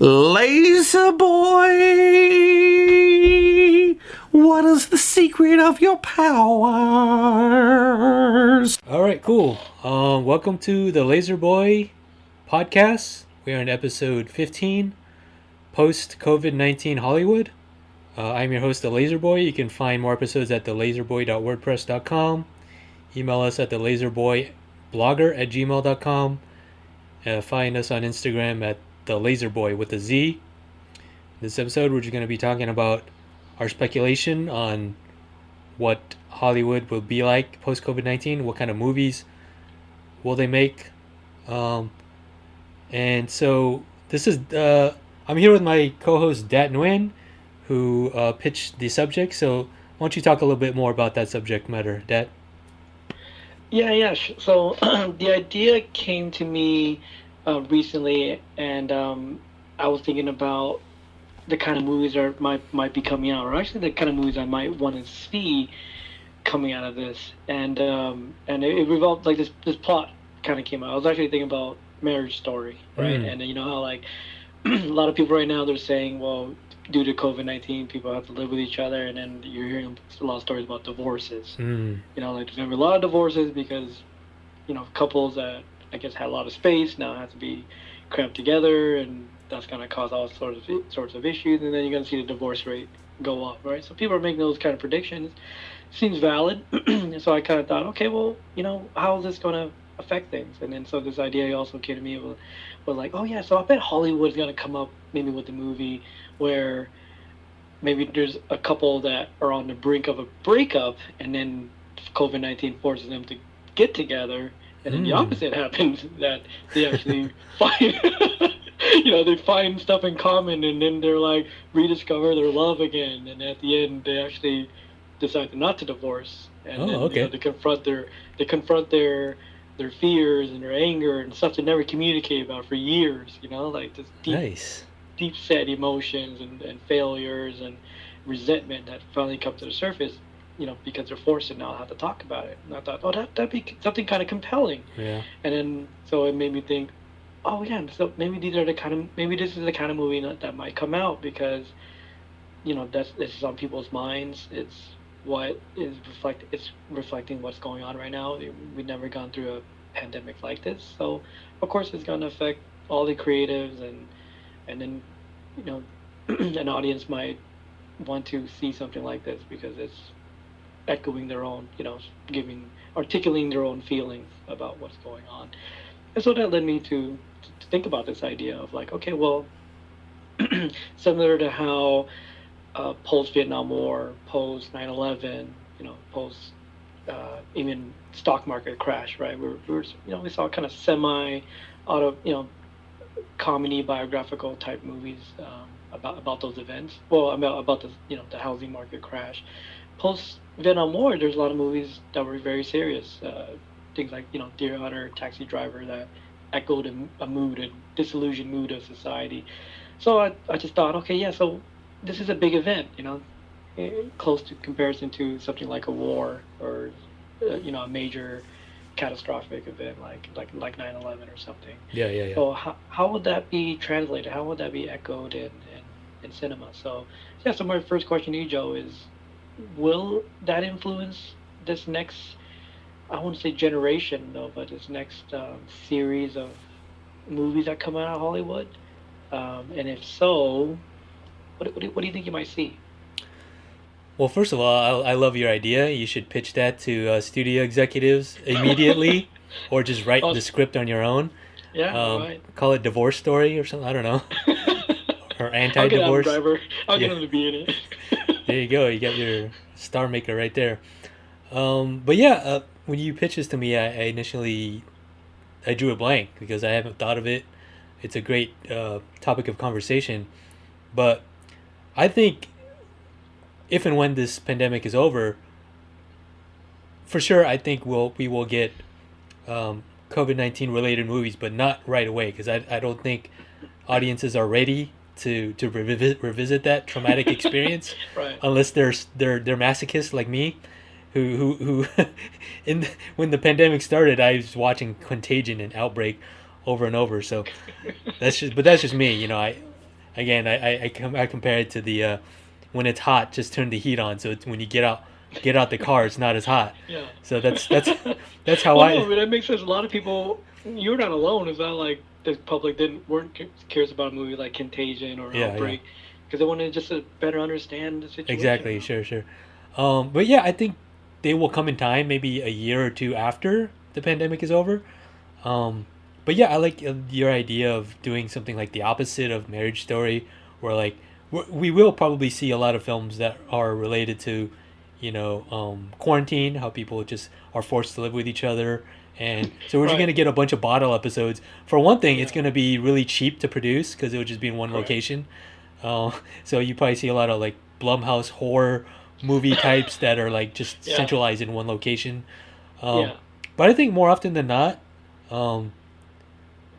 Lazerboy, what is the secret of your powers? All right, cool. Welcome to the Lazerboy podcast. We are in episode 15, post Covid-19 Hollywood. I'm your host, the Lazerboy. You can find more episodes at thelazerboy.wordpress.com. Email us at thelazerboyblogger@gmail.com. Find us on Instagram at thelazerboy with a Z. This episode, we're just going to be talking about our speculation on what Hollywood will be like post COVID-19. What kind of movies will they make? And so this is I'm here with my co-host Dat and I, who pitched the subject. So why don't you talk a little bit more about that subject matter, Dat? Yeah. So the idea came to me recently, and I was thinking about the kind of movies that might be coming out, or actually the kind of movies I might want to see coming out of this, and it revolved like this plot kind of came out. I was actually thinking about Marriage Story, right? And you know how like a lot of people right now they're saying, well, due to COVID-19, people have to live with each other, and then you're hearing a lot of stories about divorces. You know, like there's gonna be a lot of divorces because couples that I guess had a lot of space now have to be cramped together, and that's gonna cause all sorts of issues, and then you're gonna see the divorce rate go up, right? So people are making those kind of predictions. Seems valid. So I kind of thought, okay, well, how is this gonna affect things? And then so this idea also came to me was like, oh yeah, so I bet Hollywood's gonna come up maybe with a movie where maybe there's a couple that are on the brink of a breakup, and then COVID-19 forces them to get together, and then the opposite happens, that they actually find they find stuff in common, and then they're like rediscover their love again, and at the end they actually decide not to divorce, and then they confront their fears and their anger and stuff they never communicate about for years, like this deep set emotions and failures and resentment that finally come to the surface, because they're forced to now have to talk about it. And I thought, oh, that'd be something kind of compelling. Yeah. And then so it made me think, oh yeah, so maybe this is the kind of movie that might come out, because this is on people's minds. It's what is reflecting what's going on right now. We've never gone through a pandemic like this, so of course it's going to affect all the creatives, and then an audience might want to see something like this because it's echoing their own, articulating their own feelings about what's going on. And so that led me to think about this idea of like, okay, well, similar to how post-Vietnam War, post-9/11, post even stock market crash, right? We saw kind of comedy biographical type movies about those events. Well, about the housing market crash. Post Vietnam War, there's a lot of movies that were very serious. Things like Deer Hunter, Taxi Driver, that echoed a disillusioned mood of society. So I just thought, okay, yeah, so this is a big event, close to comparison to something like a war or a major catastrophic event like 9/11 or something. Yeah. So how would that be translated? How would that be echoed in cinema? So yeah, so my first question to you, Joe, is will that influence this next, I wouldn't say generation though, but this next series of movies that come out of Hollywood? And if so, what do you think you might see? Well, first of all, I love your idea. You should pitch that to studio executives immediately, or just write the script on your own. Yeah, right. Call it Divorce Story or something. I don't know. Or Anti-Divorce. I'll get him to be in it. There you go. You got your star maker right there. But yeah, when you pitched this to me, I drew a blank because I haven't thought of it. It's a great topic of conversation, but I think if and when this pandemic is over, for sure, I think we will get COVID-19 related movies, but not right away, because I don't think audiences are ready to revisit that traumatic experience, right? Unless they're masochists like me, who when the pandemic started, I was watching Contagion and Outbreak over and over. So that's just me. again, I compare it to the when it's hot, just turn the heat on. So it's, when you get out the car, it's not as hot. Yeah. So that's how Well, I. no, I mean, that makes sense. A lot of people, you're not alone. It's not like the public weren't curious about a movie like Contagion or Yeah, Outbreak because they wanted just to better understand the situation. Exactly. Sure. But yeah, I think they will come in time, maybe a year or two after the pandemic is over. Um, but yeah, I like your idea of doing something like the opposite of Marriage Story, where like we will probably see a lot of films that are related to, quarantine, how people just are forced to live with each other. And so we're just Right. going to get a bunch of bottle episodes. For one thing, it's Yeah. going to be really cheap to produce because it would just be in one Correct. location. So you probably see a lot of like Blumhouse horror movie types that are like just Yeah. centralized in one location. Um, Yeah. but I think more often than not, um,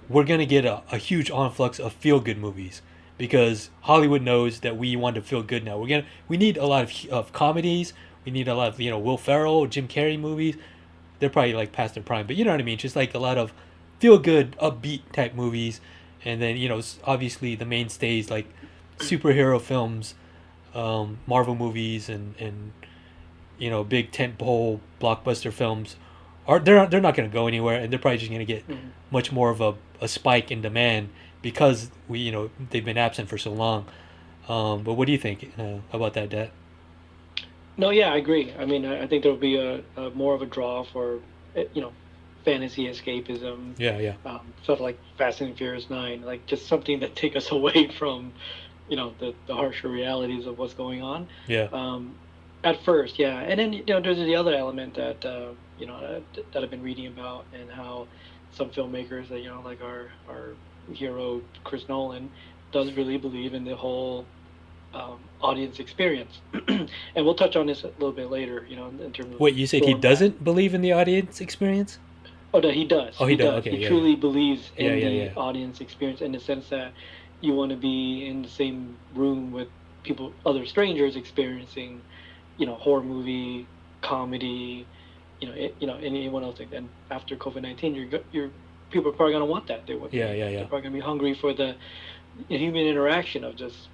we're gonna get a huge influx of feel good movies because Hollywood knows that we want to feel good now. We need a lot of comedies. We need a lot of Will Ferrell, Jim Carrey movies. They're probably like past their prime, but you know what I mean. Just like a lot of feel good, upbeat type movies, and then obviously the mainstays like superhero films, Marvel movies, and big tentpole blockbuster films are they're not going to go anywhere, and they're probably just going to get Mhm. much more of a spike in demand because they've been absent for so long. But what do you think about that, Dat? No, yeah, I agree. I mean, I think there'll be a more of a draw for, fantasy escapism, Yeah. stuff like Fast and Furious 9, like just something that take us away from, the harsher realities of what's going on. Yeah. At first, yeah, and then there's the other element that that I've been reading about and how some filmmakers that like our hero Chris Nolan does really believe in the whole audience experience, and we'll touch on this a little bit later. In terms of Wait, you said he format. doesn't believe in the audience experience? Oh, no, he does. Oh, he does. Okay, He yeah, truly believes Yeah, in yeah, the yeah. audience experience in the sense that you want to be in the same room with people, other strangers experiencing, horror movie, comedy, anyone else. And after COVID-19, you're people are probably gonna want that. Yeah. They're probably gonna be hungry for the human interaction of just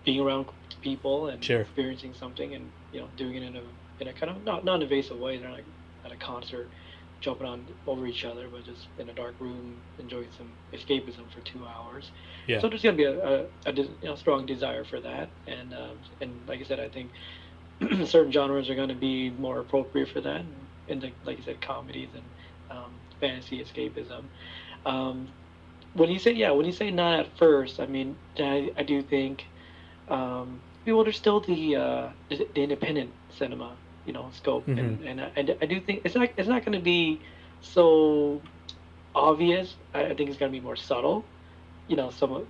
being around people and Sure. experiencing something and doing it in a kind of not non-invasive way. They're not at a concert jumping on over each other, but just in a dark room enjoying some escapism for 2 hours. Yeah. So there's going to be a strong desire for that, and like I said, I think certain genres are going to be more appropriate for that, and like you said, comedies and fantasy escapism. Um, when you say not at first, I mean I do think there's still the independent cinema scope, Mhm. and I do think it's not going to be so obvious. I think it's going to be more subtle. Some of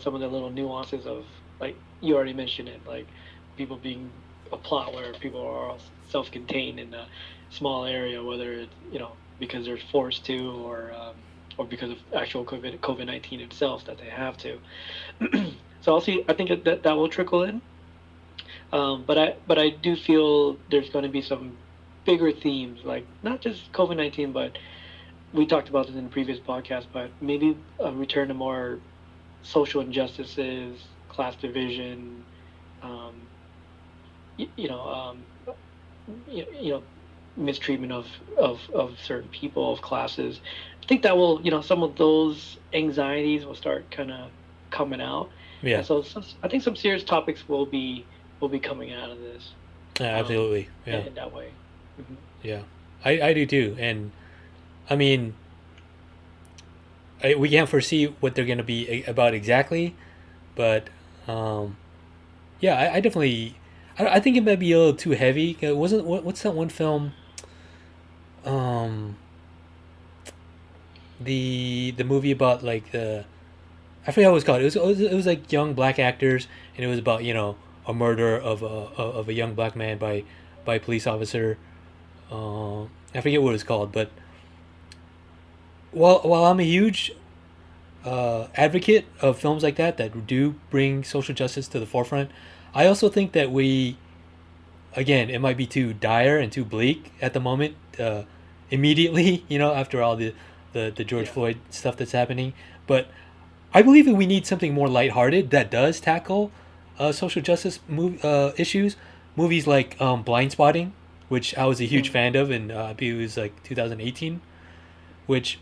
some of the little nuances of, like you already mentioned it, like people being a plot where people are all self-contained in a small area, whether it's because they're forced to, or because of actual COVID-19 itself that they have to. So I think that will trickle in. But I do feel there's going to be some bigger themes, like not just COVID-19, but we talked about this in the previous podcast, but maybe a return to more social injustices, class division, um, you, you know, um, mistreatment of certain people, of classes. I think that will, some of those anxieties will start kind of coming out. Yeah. And so I think some serious topics will be coming out of this. Yeah, absolutely. Yeah. In that way. Mhm. Yeah, I do too. And I mean, we can't foresee what they're going to be about exactly, but yeah, I definitely, I think it might be a little too heavy. It wasn't what's that one film? Um, the movie about like I forget what it was called. It was like young black actors, and it was about a murder of a young black man by a police officer. I forget what it's called, but while I'm a huge advocate of films like that do bring social justice to the forefront, I also think that again, it might be too dire and too bleak at the moment. Immediately, after all the George Floyd stuff that's happening, but I believe that we need something more lighthearted that does tackle social justice issues. Movies like Blind Spotting, which I was a huge fan of, and I believe it was like 2018. Which,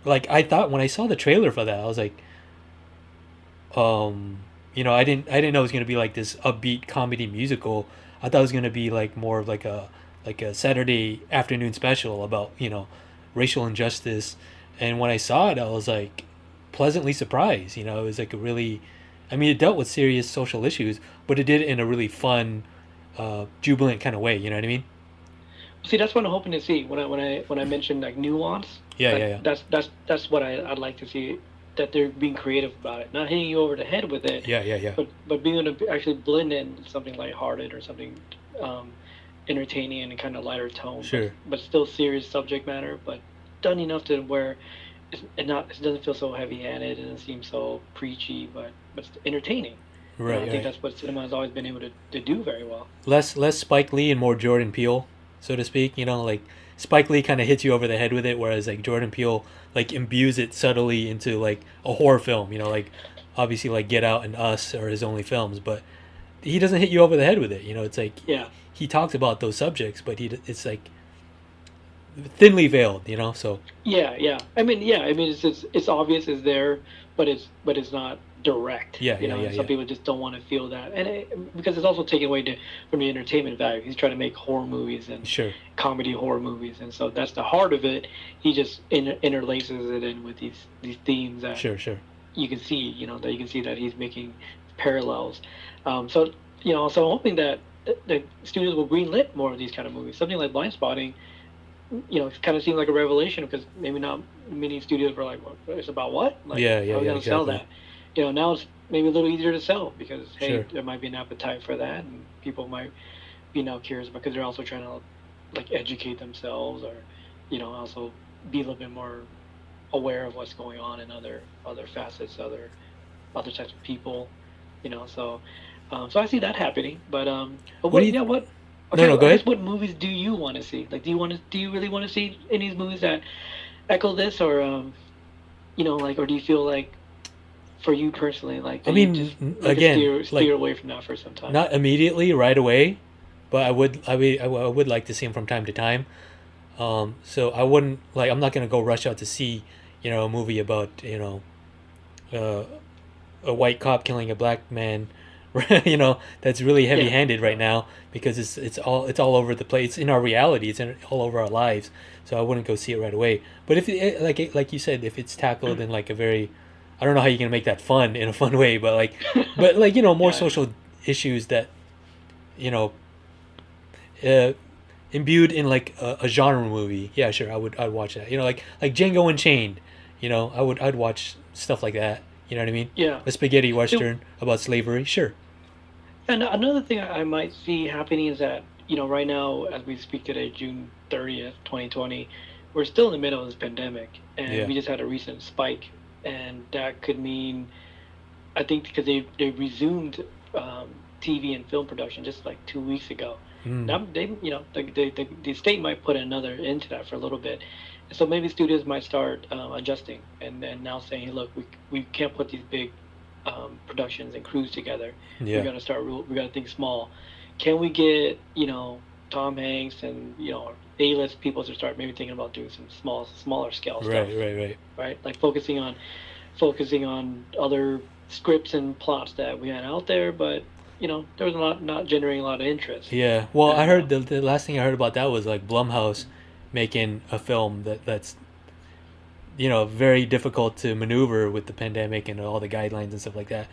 like, I thought when I saw the trailer for that, I was like, I didn't know it was gonna be like this upbeat comedy musical. I thought it was gonna be like more of like a Saturday afternoon special about racial injustice. And when I saw it, I was like pleasantly surprised. It was like a really, I mean, it dealt with serious social issues, but it did it in a really fun, jubilant kind of way. You know what I mean? See, that's what I'm hoping to see when I mentioned like nuance. Yeah, like, yeah, yeah. That's what I'd like to see, that they're being creative about it, not hitting you over the head with it. Yeah, yeah, yeah. But being able to actually blend in something lighthearted or something entertaining and kind of lighter tone. Sure. But still serious subject matter, but done enough to where it doesn't feel so heavy-handed and doesn't seem so preachy, but it's entertaining. Right. I think that's what cinema has always been able to do very well. Less Spike Lee and more Jordan Peele, so to speak. Like Spike Lee kind of hits you over the head with it, whereas like Jordan Peele like imbues it subtly into like a horror film. Like obviously like Get Out and Us are his only films, but he doesn't hit you over the head with it. It's like he talks about those subjects, but it's like thinly veiled. So Yeah. I mean, it's obvious it's there, but it's not direct. Some people just don't want to feel that, and because it's also taken away from the entertainment value. He's trying to make horror movies and comedy horror movies, and so that's the heart of it. He just interlaces it in with these themes that you can see. That you can see that he's making parallels. So I'm hoping that the studios will greenlit more of these kind of movies. Something like Blind Spotting. It kind of seemed like a revelation, because maybe not many studios were like, well, it's about what? Like, how are we going to sell that? Now it's maybe a little easier to sell, because, hey, there might be an appetite for that, and people might be now curious, because they're also trying to, like, educate themselves, or, also be a little bit more aware of what's going on in other facets, other types of people, so I see that happening, but what do you, what? Okay, no, go ahead. What movies do you want to see? Like, do you really want to see any of these movies that echo this, or or do you feel like, for you personally, like, I mean, you just, again, steer away from that for some time? Not immediately, right away, but I would like to see them from time to time. So I wouldn't I'm not gonna go rush out to see a movie about a white cop killing a black man. That's really heavy-handed right now, because it's all over the place. It's in our reality. It's all over our lives. So I wouldn't go see it right away. But if it, like you said, if it's tackled in like a very, I don't know how you're gonna make that fun in a fun way, but more social issues that imbued in like a genre movie. Yeah, sure, I'd watch that. Like Django Unchained. I'd watch stuff like that. You know what I mean? Yeah. A spaghetti western about slavery, sure. And another thing I might see happening is that, right now, as we speak today, June 30th, 2020, we're still in the middle of this pandemic, and we just had a recent spike, and that could mean, I think, because they resumed TV and film production just like 2 weeks ago. Now the state might put another into that for a little bit. So maybe studios might start adjusting and now saying, hey, look, we can't put these big productions and crews together. We got to think small. Can we get Tom Hanks and A-list people to start maybe thinking about doing some smaller scale stuff? Right. Like focusing on other scripts and plots that we had out there, but there was not generating a lot of interest. Yeah. Well, I heard the last thing I heard about that was like Blumhouse making a film that's very difficult to maneuver with the pandemic and all the guidelines and stuff like that.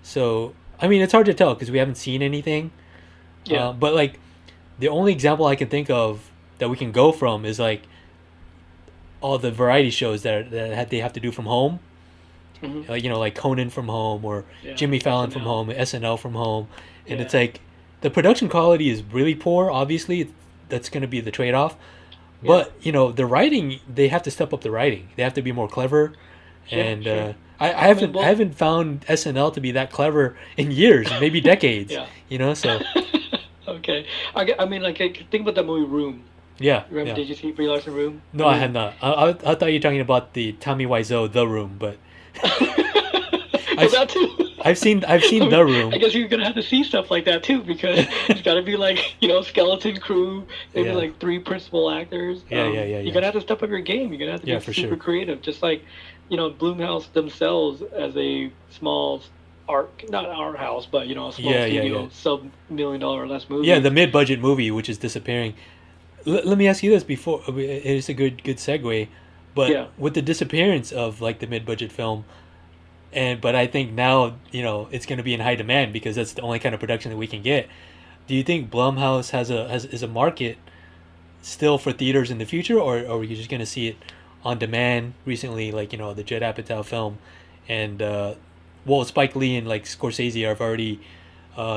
So I mean, it's hard to tell because we haven't seen anything. But like the only example I can think of that we can go from is like all the variety shows that they have to do from home. Like Conan from home, or Jimmy Fallon from home, SNL from home, and it's like the production quality is really poor. Obviously, that's going to be the trade-off. But the writing, they have to step up the writing. They have to be more clever, I haven't found SNL to be that clever in years, maybe decades. So. Okay, I mean, like, think about that movie Room. Yeah. Remember? Did you see Brie Larson Room? No, I had not. I thought you were talking about the Tommy Wiseau The Room, but I've, that too. I've seen The Room. I guess you're gonna have to see stuff like that too, because it's gotta be like, skeleton crew, maybe Yeah. like 3 principal actors. Yeah. You're gonna have to step up your game. You're gonna have to Yeah, be for super sure. creative, just like, Blumhouse themselves as a small not art house, but a small Yeah. studio, sub-$1 million or less movie. Yeah, the mid-budget movie, which is disappearing. Let me ask you this before it's a good segue, but Yeah. with the disappearance of like the mid-budget film, but I think now it's going to be in high demand because that's the only kind of production that we can get. Do you think Blumhouse is a market still for theaters in the future, or are you just going to see it on demand? Recently, like the Judd Apatow film, and Spike Lee and like Scorsese have already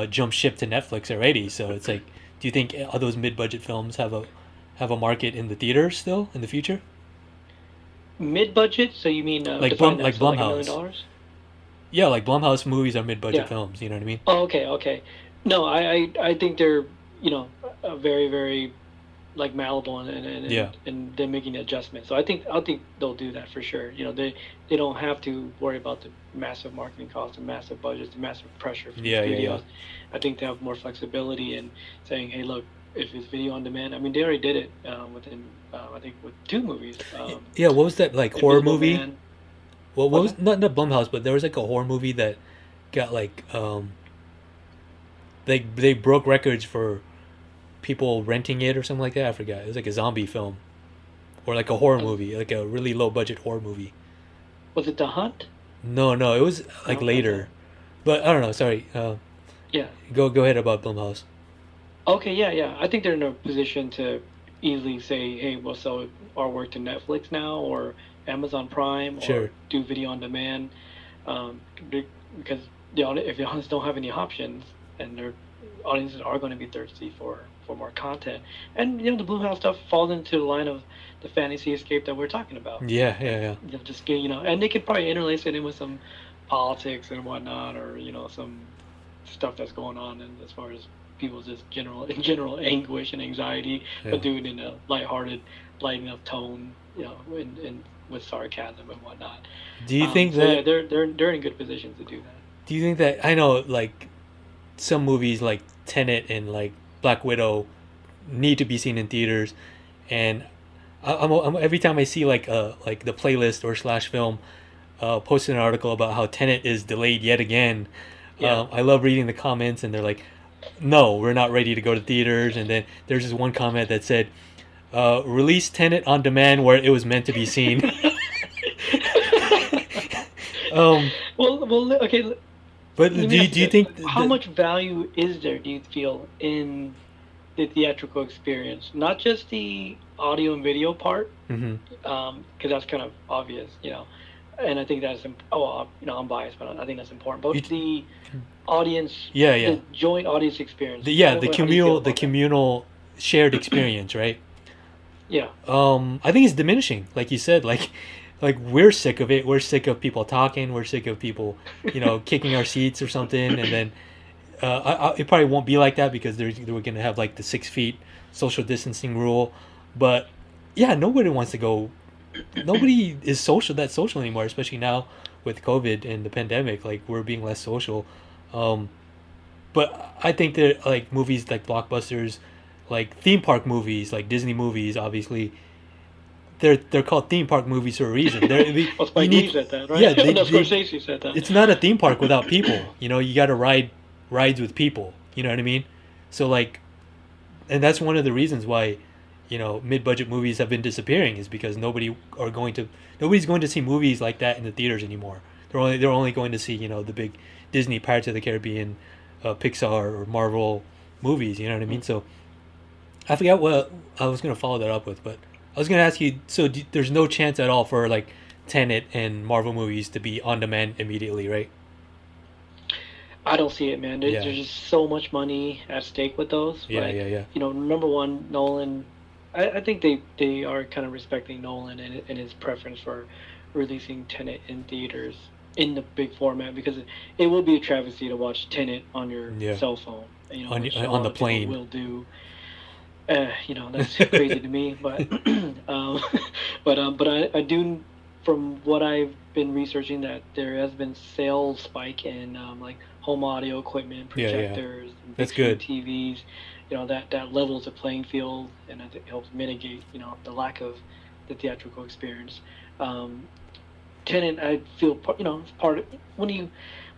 jumped ship to Netflix already. So it's like, do you think all those mid-budget films have a market in the theaters still in the future? Mid-budget? So you mean Like define Blum, that, like so like Blumhouse. $1 million? Yeah, like Blumhouse movies are mid-budget Yeah. films. You know what I mean? Oh, okay. No, I think they're a very, very like malleable, and Yeah. and they're making adjustments. So I think they'll do that for sure. They don't have to worry about the massive marketing costs, and massive budgets, and massive pressure from Yeah, yeah, studios. yeah. I think they have more flexibility in saying, hey, look, if it's video on demand. I mean, they already did it within I think with 2 movies. Yeah, what was that like horror Invisible movie? Man. What What's was not Blumhouse, but there was like a horror movie that got like they broke records for people renting it or something like that. I forgot. It was like a zombie film or like a horror movie, like a really low budget horror movie. Was it The Hunt? No, it was like No, later. But I don't know. Sorry. Yeah. Go ahead about Blumhouse. Okay, yeah. I think they're in a position to easily say, hey, we'll sell our work to Netflix now, or Amazon Prime, or Sure. do video on demand. Because if the audience don't have any options, and their audiences are going to be thirsty for more content, and the Blumhouse stuff falls into the line of the fantasy escape that we're talking about. Yeah. Just get and they could probably interlace it in with some politics and whatnot, or some stuff that's going on, and as far as people's just general anguish and anxiety, Yeah. but do it in a lighthearted, light enough tone, and with sarcasm and whatnot. Do you think So that? yeah, they're in good position to do that. Do you think that? I know like some movies like Tenet and like Black Widow need to be seen in theaters, and I'm every time I see like the playlist or slash film posted an article about how Tenet is delayed yet again. Yeah. I love reading the comments, and they're like, no, we're not ready to go to theaters. And then there's this one comment that said, release Tenet on demand where it was meant to be seen. Well, okay. But Let do me ask you think how much value is there, do you feel, in the theatrical experience? Not just the audio and video part, Mhm. because that's kind of obvious, and I think that's I'm biased, but I think that's important. But the audience, Yeah. the joint audience experience. The How do you feel about that? communal shared experience, right? Yeah. I think it's diminishing, like you said. Like we're sick of it. We're sick of people talking. We're sick of people, kicking our seats or something. And then it probably won't be like that because we're gonna have like the 6 feet social distancing rule. But yeah, nobody wants to go. Nobody is that social anymore, especially now with COVID and the pandemic. Like we're being less social. But I think that like movies like blockbusters, like theme park movies, like Disney movies, obviously, they're called theme park movies for a reason. Well, Spike Lee said that, right? Yeah, No, Scorsese said that. it's not a theme park without people. You got to ride rides with people. You know what I mean? So like, and that's one of the reasons why, mid-budget movies have been disappearing is because nobody's going to see movies like that in the theaters anymore. They're only going to see the big Disney Pirates of the Caribbean, Pixar or Marvel movies. You know what I mean? So I forgot what I was going to follow that up with, but I was going to ask you. So there's no chance at all for like Tenet and Marvel movies to be on demand immediately, right? I don't see it, man. There's just so much money at stake with those. Yeah. Number one, Nolan. I think they are kind of respecting Nolan and his preference for releasing Tenet in theaters in the big format, because it will be a travesty to watch Tenet on your cell phone. Which a lot on the of people plane. will do. That's crazy to me, but but I do from what I've been researching, that there has been sales spike in like home audio equipment, Yeah, yeah. projectors, That's big screen good. TVs. That levels the playing field, and I think helps mitigate the lack of the theatrical experience. Um, Tenet, I feel it's part of when you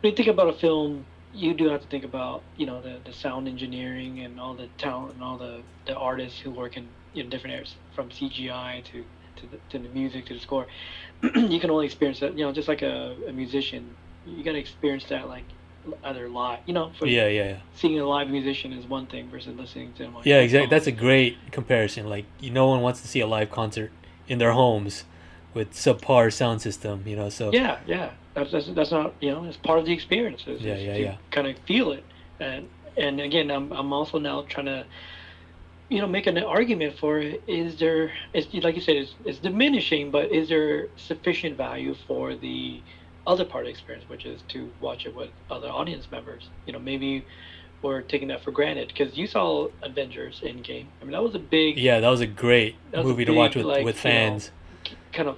think about a film, you do have to think about the sound engineering and all the talent and all the artists who work in different areas, from CGI to the music to the score. You can only experience that, just like a musician. You got to experience that like either live, for Yeah, yeah, yeah. seeing a live musician is one thing versus listening to them on your Yeah, exactly. That's headphones. a great comparison. Like, no one wants to see a live concert in their homes with subpar sound system. So Yeah, yeah. That's not it's part of the experience yeah, is yeah, to yeah. kind of feel it, and again I'm also now trying to make an argument for, is there, it's like you said, it's diminishing, but is there sufficient value for the other part of the experience, which is to watch it with other audience members? Maybe we're taking that for granted, because you saw Avengers Endgame. I mean, Yeah, that was a great that was a movie to watch big, with like, fans. kind of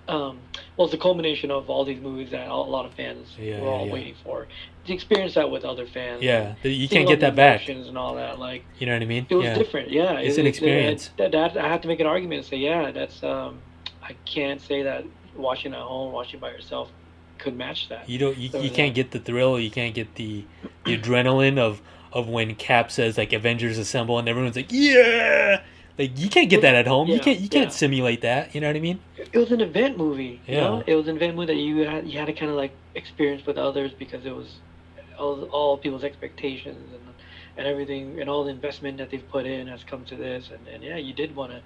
well, it's the culmination of all these movies that a lot of fans Yeah, were yeah, all yeah. waiting for. To experience that with other fans, Yeah, and you seeing can't all get the that back. emotions and all that, like, You know what I mean? it was Yeah, different. Yeah, it's an experience. that I have to make an argument and say, yeah, that's I can't say that watching at home, watching by yourself, could match that. You don't. You So can't get the thrill. You can't get the adrenaline of when Cap says like Avengers assemble and everyone's like yeah. Like, you can't get that at home. yeah, You can't yeah. simulate that. You know what I mean? It was an event movie. Yeah. It was an event movie that you had to kind of like experience with others, because it was all people's expectations and everything, and all the investment that they've put in has come to this, and yeah, you did want to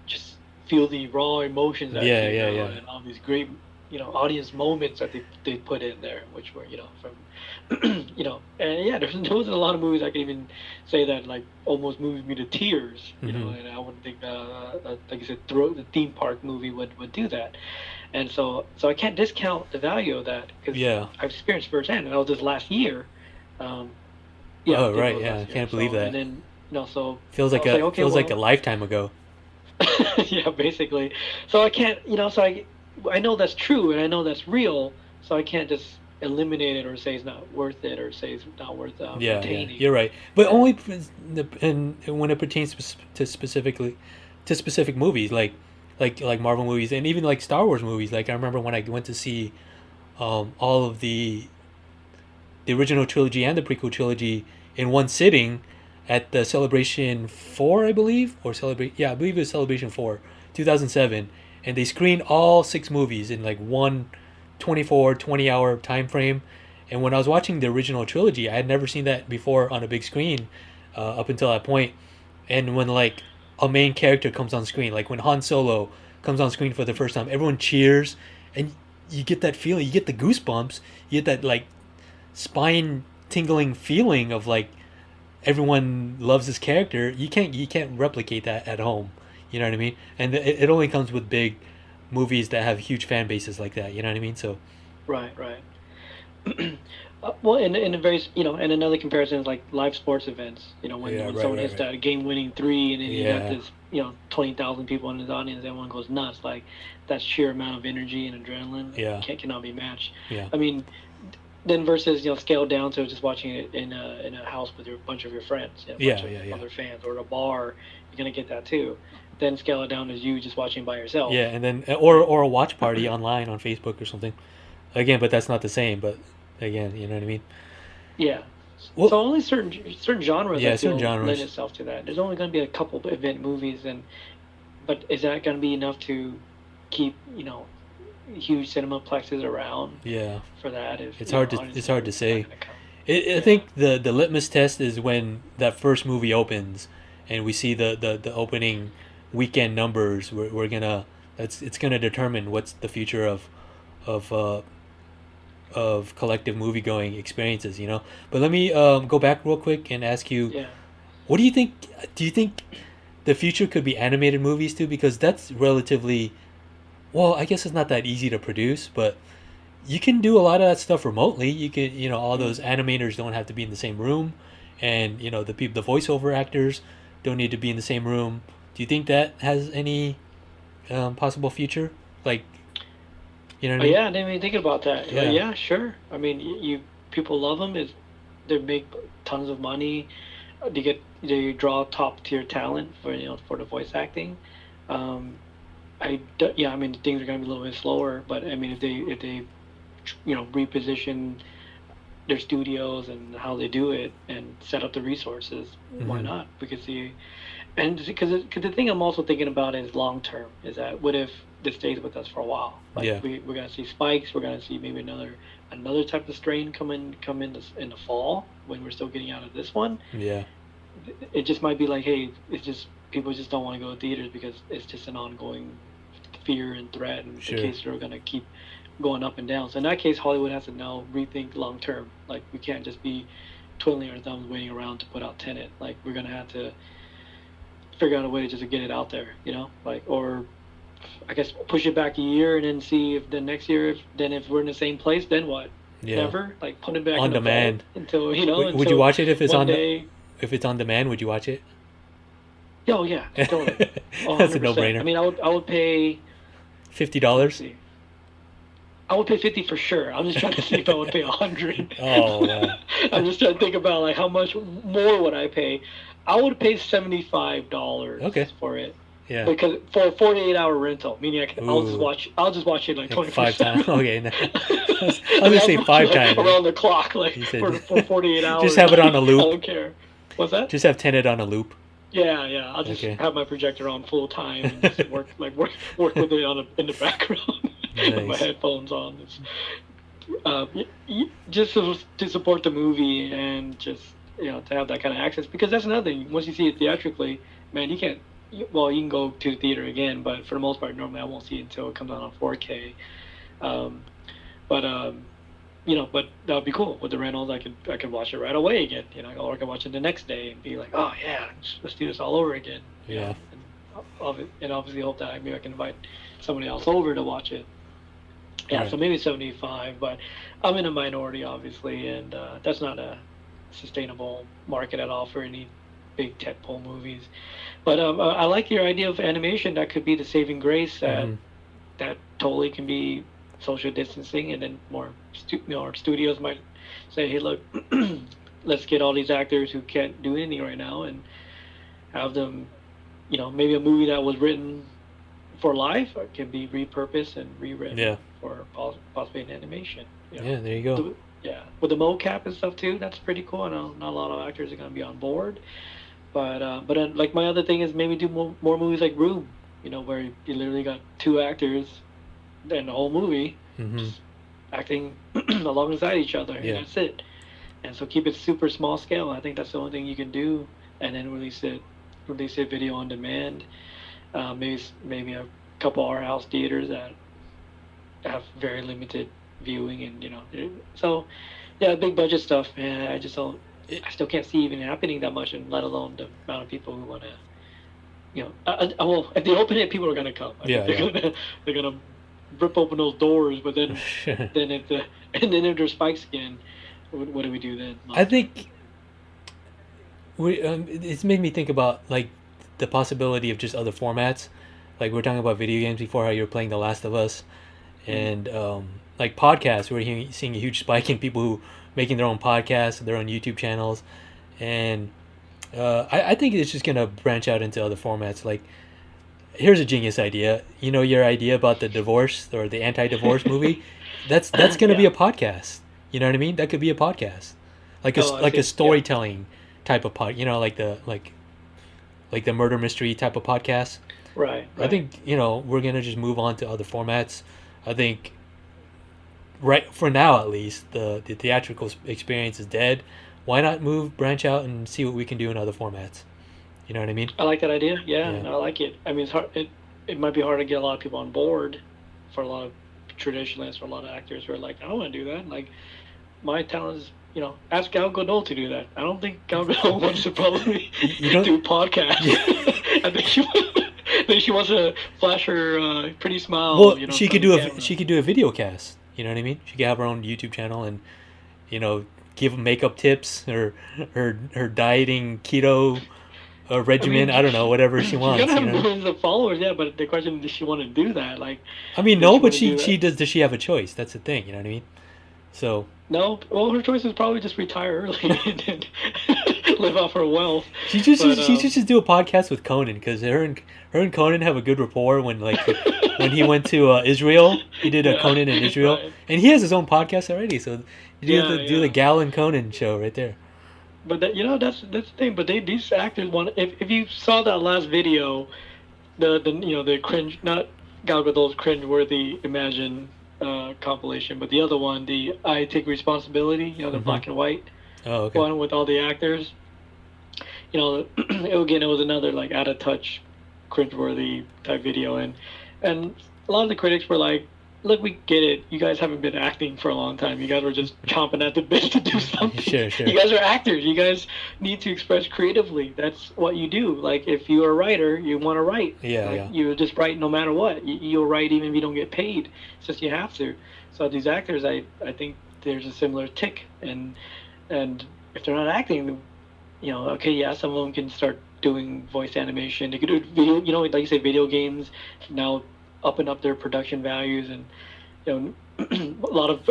just feel the raw emotions that Yeah, came yeah, out, yeah. and all these great audience moments that they put in there, which were from and yeah, there wasn't a lot of movies I could even say that like almost moved me to tears, Mhm. and I wouldn't think like you said, the theme park movie would do that. And so I can't discount the value of that, because Yeah. I've experienced firsthand, and that was just last year. um yeah, Oh, it right. was Yeah, I last year. can't believe So, that. and then so Feels I like was like, okay, feels like a well, lifetime ago. yeah, basically. So I can't, so I know that's true, and I know that's real, so I can't just eliminate it or say it's not worth it, or say it's not worth Yeah, yeah, maintaining. you're right. But Yeah. only and when it pertains to specific movies, like Marvel movies and even like Star Wars movies. Like, I remember when I went to see all of the original trilogy and the prequel trilogy in one sitting at the Celebration 4, I believe, or I believe it was Celebration 4, 2007, and they screened all 6 movies in like one 24, 20-hour time frame. And when I was watching the original trilogy, I had never seen that before on a big screen up until that point. And when like a main character comes on screen, like when Han Solo comes on screen for the first time, everyone cheers, and you get that feeling, you get the goosebumps, you get that like spine tingling feeling of like everyone loves this character. You can't replicate that at home. You know what I mean? And it only comes with big movies that have huge fan bases like that. You know what I mean? So Right, right. Well, in a very, and another comparison is like live sports events. When yeah, when right, someone right, hits right. that game-winning three, and then you got Yeah, this, 20,000 people in his audience, everyone goes nuts. Like, that sheer amount of energy and adrenaline yeah, cannot be matched. yeah, I mean, then versus scaled down to just watching it in a house with your bunch of your friends, a bunch yeah, of yeah, yeah. other fans, or at a bar, you're gonna get that too. Then scale it down as you just watching by yourself. Yeah, and then or a watch party online on Facebook or something. Again, but that's not the same. But again, you know what I mean? Yeah. Well, So only certain genres yeah, I certain feel lend genres. itself to that. There's only going to be a couple of event movies, but is that going to be enough to keep huge cinema plexes around Yeah, for that? If it's hard to audience it's hard to members are not say. going to come. I Yeah. think the litmus test is when that first movie opens, and we see the opening weekend numbers. We're gonna it's gonna determine what's the future of collective movie going experiences. But let me go back real quick and ask you, Yeah. what do you think? Do you think the future could be animated movies too? Because that's relatively, well, I guess it's not that easy to produce, but you can do a lot of that stuff remotely. You can, all those animators don't have to be in the same room, and the voiceover actors don't need to be in the same room. Do you think that has any possible future? Like, you know what I mean? Yeah, I didn't even think about that. Yeah. Yeah, sure. I mean, you people love them. They make tons of money. They draw top tier talent for the voice acting. Um, yeah, I mean things are gonna be a little bit slower, but I mean if they reposition their studios and how they do it and set up the resources, why Mm-hmm. not? Because the thing I'm also thinking about is long term. Is that what if this stays with us for a while? Like Yeah. we're gonna see spikes. We're gonna see maybe another type of strain come in the fall when we're still getting out of this one. Yeah. It just might be like, hey, it's just people just don't want to go to theaters because it's just an ongoing fear and threat, and Sure. the cases are gonna keep going up and down. So in that case, Hollywood has to now rethink long term. Like we can't just be twiddling our thumbs waiting around to put out Tenet. Like we're gonna have to figure out a way just to get it out there, like, or I guess push it back a year and then see if the next year, if we're in the same place, then what? Yeah. Never like put it back On in the demand. vault until Would you watch it if it's one on day. if it's on demand? Would you watch it? Oh yeah, totally. Oh, That's a 100%. no-brainer. I mean, I would pay. Let's $50. see. I would pay 50 for sure. I'm just trying to see if I would pay 100. Oh, wow. I'm just trying to think about like how much more would I pay. I would pay $75 Okay. for it. Yeah. Because for a 48-hour rental, meaning I'll just Ooh. watch it like 24/7. 5 times. Okay. No. I was gonna say 5 times. around the clock, like You said- for 48 hours. Just have it on a loop. I don't care. What's that? Just have Tenet on a loop. Yeah. I'll just Okay. have my projector on full time and just work with it in the background with my Nice. headphones on. Just to support the movie and just to have that kind of access, because that's another thing. Once you see it theatrically, man, you can't. Well, you can go to the theater again, but for the most part, normally I won't see it until it comes out on 4K. But but that would be cool with the rentals. I could watch it right away again, or I could watch it the next day and be like, oh yeah, let's do this all over again. Yeah. And obviously hope that maybe I can invite somebody else over to watch it. Yeah, Right. so maybe 75, but I'm in a minority, obviously, and that's not a sustainable market at all for any big tentpole movies. But I like your idea of animation. That could be the saving grace. That totally can be social distancing, and then more studios might say, hey, look, let's get all these actors who can't do anything right now and have them, maybe a movie that was written for life can be repurposed and rewritten Yeah. for possibly an animation. Yeah, there you go. Yeah, with the mocap and stuff too, that's pretty cool. I know not a lot of actors are going to be on board, but like my other thing is maybe do more movies like Room, where you literally got 2 actors in the whole movie Mm-hmm. acting alongside each other, Yeah. and that's it. And so keep it super small scale. I think that's the only thing you can do, and then release it video on demand. Maybe a couple art house theaters that have very limited viewing, and so yeah, big budget stuff, man. I still can't see even happening that much, and let alone the amount of people who want to, well, if they open it, people are gonna come. I Yeah, mean, they're gonna rip open those doors, but then if there's spikes again, what do we do then? I think it's made me think about like the possibility of just other formats. Like we were talking about video games before, how you were playing The Last of Us, and like podcasts. We're seeing a huge spike in people who making their own podcasts, their own YouTube channels, and I think it's just gonna branch out into other formats. Like, here's a genius idea. Your idea about the divorce or the anti-divorce movie. That's gonna be a podcast. You know what I mean? That could be a podcast, like a storytelling type of pod. Like the murder mystery type of podcast. Right. I think we're gonna just move on to other formats. I think right for now at least the theatrical experience is dead. Why not branch out and see what we can do in other formats? You know what I mean? I like that idea. Yeah. Yeah. I like it. I mean, it's hard. It might be hard to get a lot of people on board for a lot of traditionalists or a lot of actors who are like, I don't want to do that. Like, my talent is, ask Gal Gadot to do that. I don't think Gal Gadot wants to probably do podcasts. I think she wants to flash her pretty smile. Well, she could do a video cast. You know what I mean? She could have her own YouTube channel and give makeup tips or her dieting keto a regimen. I don't know, whatever she She's wants. gonna have You know? millions of followers, yeah. But the question is, does she want to do that? Like, I mean, does no, she but want to do she that? does. Does she have a choice? That's the thing. You know what I mean? So No. Well, her choice is probably just retire early and live off her wealth. she just But, she should just do a podcast with Conan because her and Conan have a good rapport. When when he went to Israel, he did a Yeah, Conan in Israel, right. and he has his own podcast already. So you Yeah, do the yeah. Gal and Conan show right there. But that, that's the thing. But these actors want. If you saw that last video, the cringe, not Gal Gadot's cringe-worthy Imagine compilation, but the other one, the I Take Responsibility, the black and white Oh, okay. one with all the actors. It was another like out of touch, cringeworthy type video, and a lot of the critics were like, "Look, we get it. You guys haven't been acting for a long time. You guys were just chomping at the bit to do something. Sure. You guys are actors. You guys need to express creatively. That's what you do. Like if you're a writer, you want to write. Yeah, Like, yeah. You just write no matter what. You'll write even if you don't get paid. It's just you have to. So these actors, I think there's a similar tick, and if they're not acting, okay, yeah, some of them can start doing voice animation. They could do video, like you say, video games now upping up their production values, and a lot of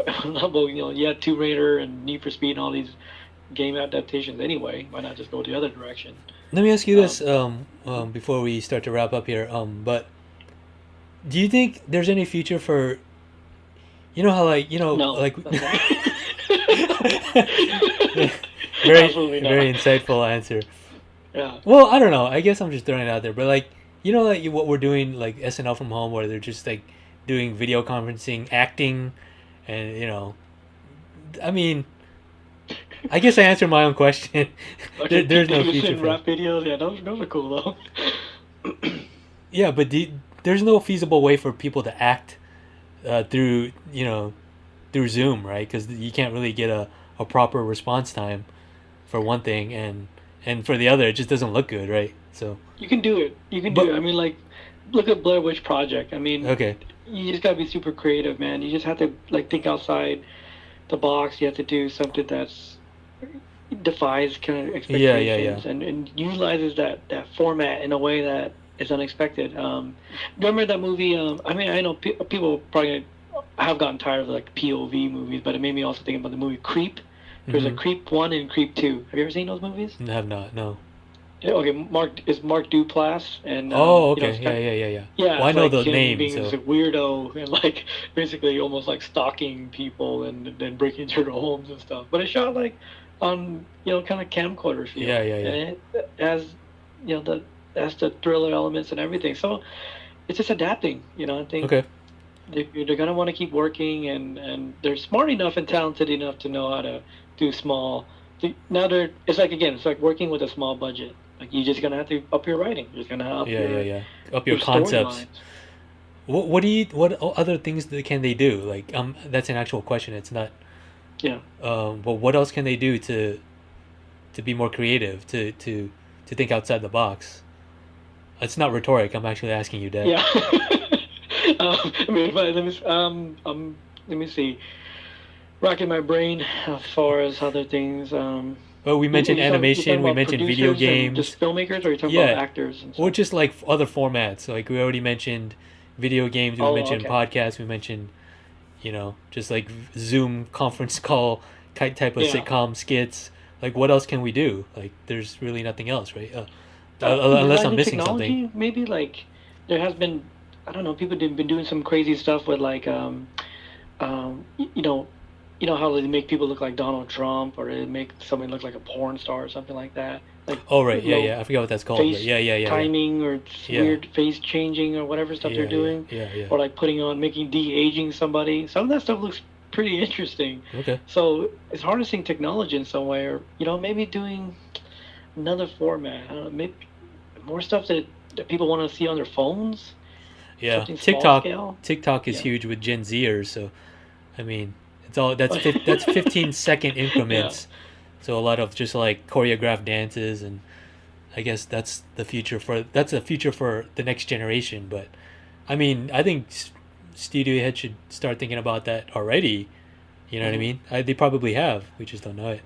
Tomb Raider and Need for Speed and all these game adaptations anyway. Why not just go the other direction? Let me ask you this before we start to wrap up here. But do you think there's any future for, how No. like Absolutely not. very insightful answer. Yeah. Well, I don't know. I guess I'm just throwing it out there, but like what we're doing, like SNL from home, where they're just like doing video conferencing, acting, and I mean, I guess I answered my own question. Okay, there's no Davidson future for rap videos. Yeah, those are cool though. Yeah, but there's no feasible way for people to act through through Zoom, right? Because you can't really get a proper response time for one thing, and for the other, it just doesn't look good, right? So You can do it. You can But- do it. I mean, like, look at Blair Witch Project. I mean, okay, you just gotta be super creative, man. You just have to like think outside the box. You have to do something that's defies kind of expectations yeah. and utilizes that format in a way that is unexpected. Remember that movie? I mean, I know people probably have gotten tired of like POV movies, but it made me also think about the movie Creep. There's a Mhm. Creep 1 and Creep 2. Have you ever seen those movies? I have not. No. Yeah, okay, Mark Duplass and Oh, you know, okay. it's kind- Yeah. Yeah, Well, I it's know like the him name. being So this weirdo and like basically almost like stalking people and then breaking into their homes and stuff. But it's shot like on kind of camcorder feel. Yeah. And it has that's the thriller elements and everything. So it's just adapting. I think okay. they're gonna want to keep working and they're smart enough and talented enough to know how to do small. Now it's like working with a small budget. Like you're just gonna have to up your writing. You're just gonna up Yeah. Up your your concepts. storylines. What other things can they do? Like that's an actual question. It's not. Yeah. But what else can they do to be more creative? To think outside the box. It's not rhetoric. I'm actually asking you, Dad. Yeah. I mean, let me see. Racking my brain as far as other things. Well, we mentioned you talking animation. We about mentioned video producers and games. just filmmakers, or are you talking Yeah. about actors and stuff? Or just like other formats. Like we already mentioned video games. We Oh, mentioned okay. podcasts. We mentioned, just like Zoom conference call type of Yeah. sitcom skits. Like what else can we do? Like there's really nothing else, right? Unless Utilizing I'm missing technology, something. maybe like there has been, I don't know, people have been doing some crazy stuff with like, how they make people look like Donald Trump, or they make somebody look like a porn star or something like that. Like Oh right, you know, yeah. I forgot what that's called. face But yeah. timing or Yeah. weird face changing or whatever stuff they're doing, Yeah. or like making de-aging somebody. Some of that stuff looks pretty interesting. Okay. So it's harnessing technology in some way, or maybe doing another format. I don't know, maybe more stuff that people want to see on their phones. Yeah. Something small scale. TikTok is Yeah. huge with Gen Zers. So, I mean, that's 15-second increments. So a lot of just like choreographed dances, and I guess that's a future for the next generation. But I mean, I think studio heads should start thinking about that already. You know what I mean? They probably have. We just don't know it.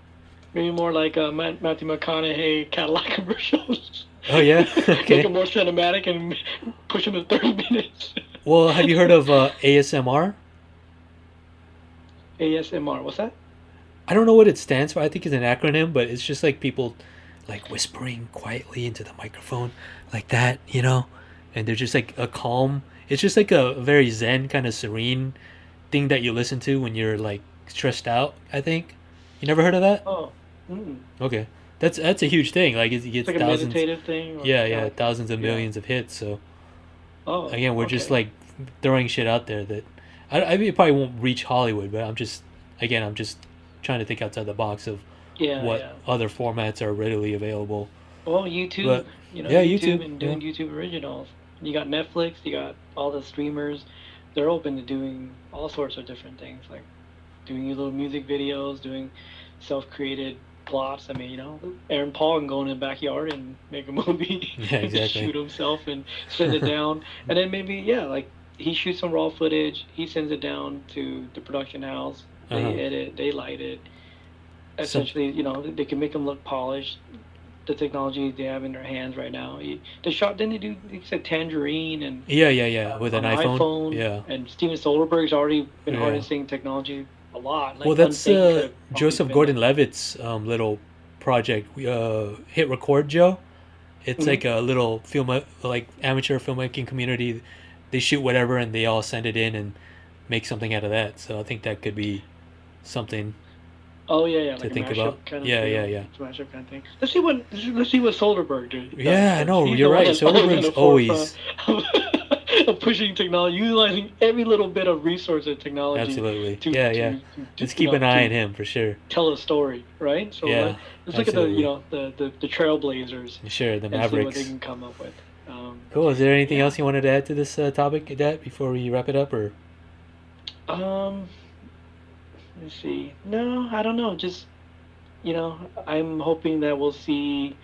Maybe more like Matthew McConaughey Cadillac commercials. Oh yeah, Make okay. it more cinematic and push them to 30 minutes. Well, have you heard of ASMR? ASMR, what's that? I don't know what it stands for. I think it's an acronym, but it's just like people like whispering quietly into the microphone like that, you know? And they're just like a calm, it's just like a very zen kind of serene thing that you listen to when you're like stressed out, I think. You never heard of that? Oh, mm. Okay. That's a huge thing. Like it It's gets like a thousands. meditative thing. Or, Yeah, thousands of yeah. millions of hits. So Oh, again, we're just okay. like throwing shit out there that I mean, it probably won't reach Hollywood, but I'm just trying to think outside the box of Yeah, what yeah. other formats are readily available. Well, YouTube, But yeah, YouTube YouTube. and Yeah. doing YouTube originals. You got Netflix, you got all the streamers. They're open to doing all sorts of different things, like doing your little music videos, doing self-created plots. I mean, Aaron Paul can go in the backyard and make a movie, Yeah, and just exactly. shoot himself and send it down, and then maybe like he shoots some raw footage, he sends it down to the production house, they Uh-huh. edit, they light it. So Essentially, they can make them look polished. The technology they have in their hands right now. They shot, didn't they do? They said Tangerine and yeah, with an on iPhone. iPhone. Yeah. And Steven Soderbergh's already been Yeah. harnessing technology a lot. Like Well, that's Unsane could have probably Joseph been Gordon-Levitt's little project, Hit Record Joe. It's Mhm. like a little like amateur filmmaking community. They shoot whatever and they all send it in and make something out of that. So I think that could be something Oh yeah, to like a think mashup about. kind of Yeah, deal. yeah, yeah. It's a mashup kind of thing. Let's see what Soderbergh did. Yeah, I know. He's You're the one right. that's always in Soderbergh's the always forefront of pushing technology, utilizing every little bit of resource of technology absolutely. to Yeah, to, yeah. to Let's keep an eye on to him for sure. tell a story, right? So Yeah, let's look at the absolutely. the trailblazers Sure, the and see what they Mavericks. can come up with. Cool. Is there anything Yeah. else you wanted to add to this topic, Dad, before we wrap it up, or? Um, let's see. No, I don't know. Just I'm hoping that we'll see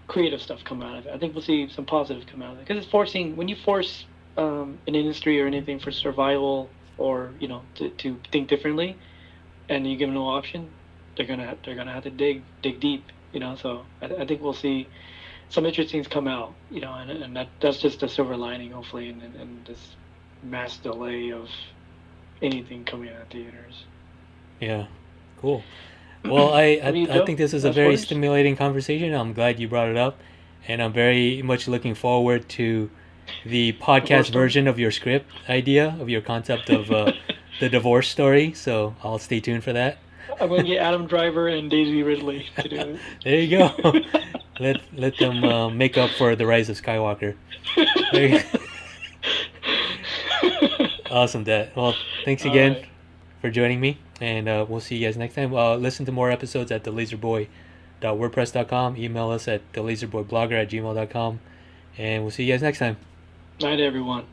creative stuff come out of it. I think we'll see some positive come out of it because it's forcing when you force an industry or anything for survival or to think differently, and you give them no option, they're gonna have to dig deep. So I think we'll see some interesting things come out. And that's just a silver lining, hopefully, in this mass delay of anything coming out of theaters. Yeah. Cool. Well, What do you I do? think this is a Last very words? stimulating conversation. I'm glad you brought it up, and I'm very much looking forward to the Horror podcast story? version of your script idea of your concept of the divorce story. So I'll stay tuned for that. I'm gonna get Adam Driver and Daisy Ridley to do it. There you go. Let them make up for the rise of Skywalker. There you Awesome, Dad. Well, thanks All again right. for joining me, and we'll see you guys next time. Listen to more episodes at thelazerboy.wordpress.com. Email us at thelazerboyblogger@gmail.com, and we'll see you guys next time. Night, everyone.